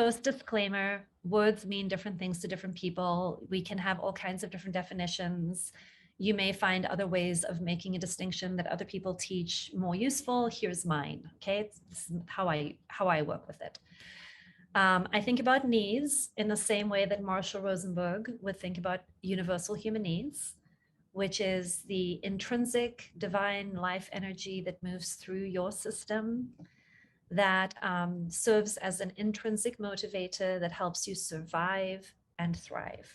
first disclaimer, words mean different things to different people. We can have all kinds of different definitions. You may find other ways of making a distinction that other people teach more useful. Here's mine, okay? It's how I work with it. I think about needs in the same way that Marshall Rosenberg would think about universal human needs, which is the intrinsic divine life energy that moves through your system, that serves as an intrinsic motivator that helps you survive and thrive.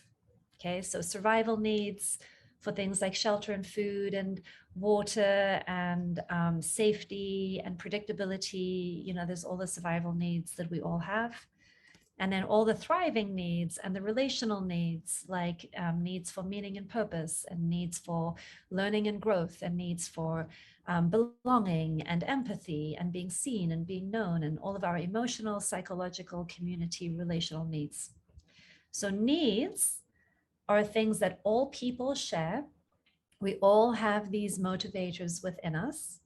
Okay, so survival needs for things like shelter and food and water and safety and predictability. You know, there's all the survival needs that we all have. And then all the thriving needs and the relational needs, like needs for meaning and purpose, and needs for learning and growth, and needs for belonging and empathy and being seen and being known, and all of our emotional, psychological, community, relational needs. So needs are things that all people share. We all have these motivators within us.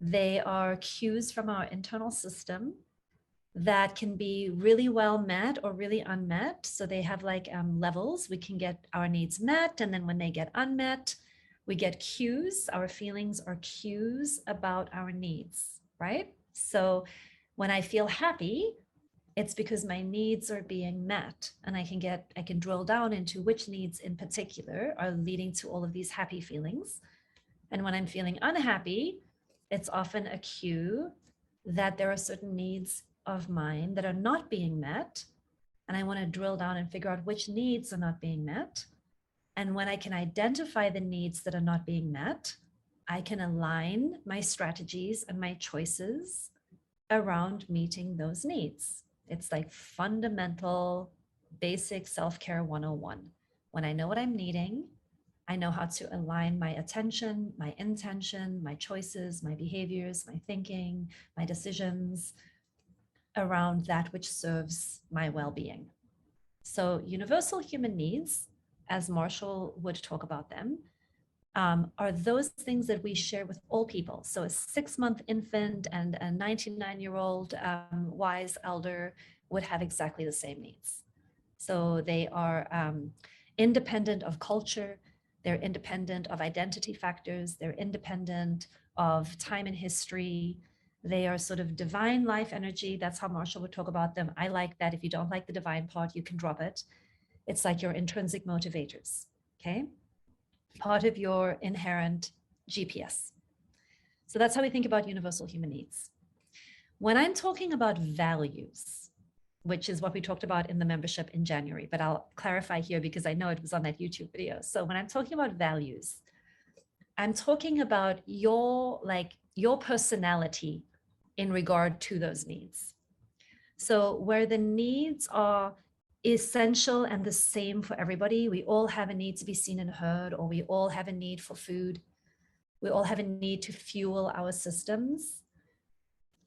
They are cues from our internal system that can be really well met or really unmet. So they have like levels. We can get our needs met, and then when they get unmet, we get cues. Our feelings are cues about our needs, right? So when I feel happy, it's because my needs are being met, and I can drill down into which needs in particular are leading to all of these happy feelings. And when I'm feeling unhappy, it's often a cue that there are certain needs of mine that are not being met, and I want to drill down and figure out which needs are not being met. And when I can identify the needs that are not being met, I can align my strategies and my choices around meeting those needs. It's like fundamental, basic self-care 101. When I know what I'm needing, I know how to align my attention, my intention, my choices, my behaviors, my thinking, my decisions around that which serves my well-being. So universal human needs, as Marshall would talk about them, are those things that we share with all people. So a 6-month infant and a 99-year-old wise elder would have exactly the same needs. So they are independent of culture, they're independent of identity factors, they're independent of time and history. They are sort of divine life energy. That's how Marshall would talk about them. I like that. If you don't like the divine part, you can drop it. It's like your intrinsic motivators, okay? Part of your inherent GPS. So that's how we think about universal human needs. When I'm talking about values, which is what we talked about in the membership in January, but I'll clarify here because I know it was on that YouTube video. So when I'm talking about values, I'm talking about your personality in regard to those needs. So where the needs are essential and the same for everybody, we all have a need to be seen and heard, or we all have a need for food. We all have a need to fuel our systems.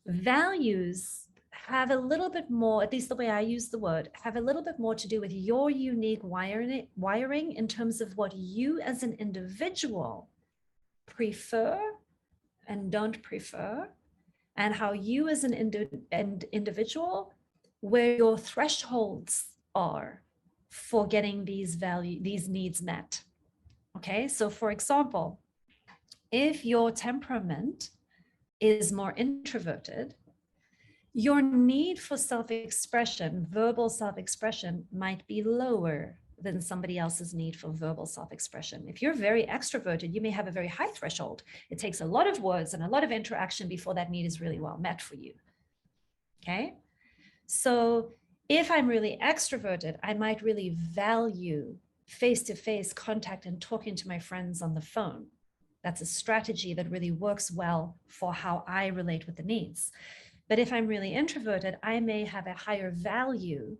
Values have a little bit more, at least the way I use the word, have a little bit more to do with your unique wiring in terms of what you as an individual prefer and don't prefer, and how you as an individual, where your thresholds are for getting these needs met. Okay, so for example, if your temperament is more introverted, your need for self-expression, verbal self-expression, might be lower than somebody else's need for verbal self-expression. If you're very extroverted, you may have a very high threshold. It takes a lot of words and a lot of interaction before that need is really well met for you. Okay? So if I'm really extroverted, I might really value face-to-face contact and talking to my friends on the phone. That's a strategy that really works well for how I relate with the needs. But if I'm really introverted, I may have a higher value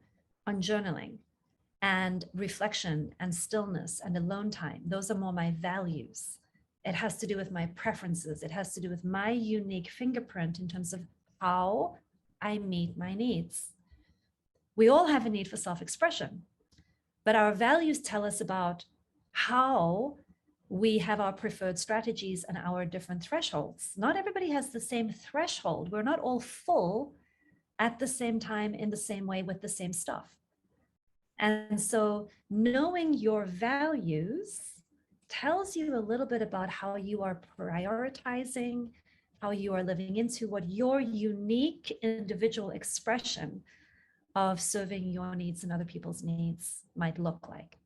on journaling and reflection and stillness and alone time. Those are more my values. It has to do with my preferences. It has to do with my unique fingerprint in terms of how I meet my needs. We all have a need for self-expression, but our values tell us about how we have our preferred strategies and our different thresholds. Not everybody has the same threshold. We're not all full at the same time, in the same way, with the same stuff. And so knowing your values tells you a little bit about how you are prioritizing, how you are living into what your unique individual expression of serving your needs and other people's needs might look like.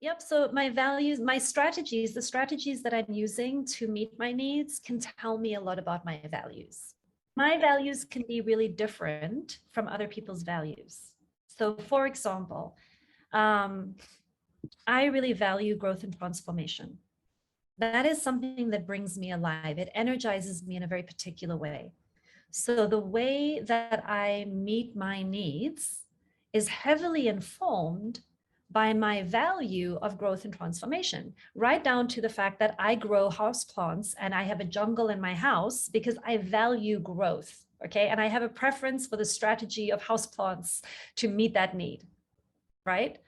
Yep. So my values, my strategies, the strategies that I'm using to meet my needs can tell me a lot about my values. My values can be really different from other people's values. So for example, I really value growth and transformation. That is something that brings me alive. It energizes me in a very particular way. So the way that I meet my needs is heavily informed by my value of growth and transformation, right down to the fact that I grow houseplants and I have a jungle in my house because I value growth. Okay. And I have a preference for the strategy of houseplants to meet that need, right?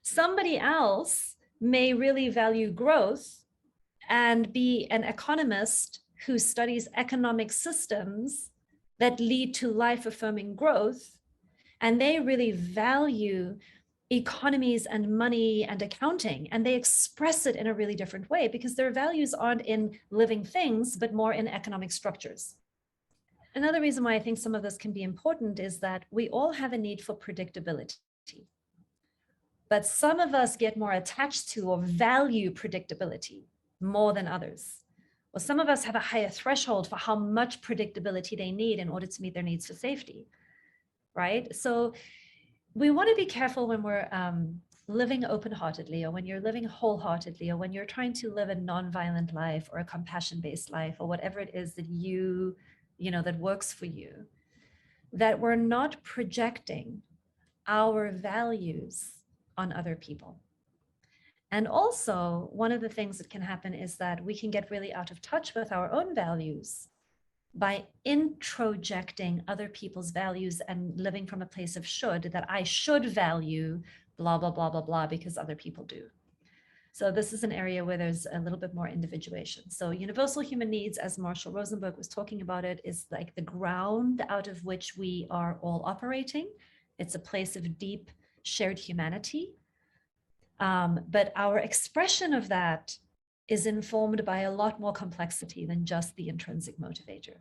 Somebody else may really value growth and be an economist who studies economic systems that lead to life-affirming growth, and they really value economies and money and accounting, and they express it in a really different way because their values aren't in living things, but more in economic structures. Another reason why I think some of this can be important is that we all have a need for predictability. But some of us get more attached to or value predictability more than others. Well, some of us have a higher threshold for how much predictability they need in order to meet their needs for safety, right? So we want to be careful when we're living open-heartedly, or when you're living wholeheartedly, or when you're trying to live a non-violent life or a compassion-based life, or whatever it is that you know, that works for you, that we're not projecting our values on other people. And also, one of the things that can happen is that we can get really out of touch with our own values by introjecting other people's values and living from a place of should, that I should value blah, blah, blah, blah, blah, because other people do. So this is an area where there's a little bit more individuation. So universal human needs, as Marshall Rosenberg was talking about it, is like the ground out of which we are all operating. It's a place of deep shared humanity. But our expression of that is informed by a lot more complexity than just the intrinsic motivator.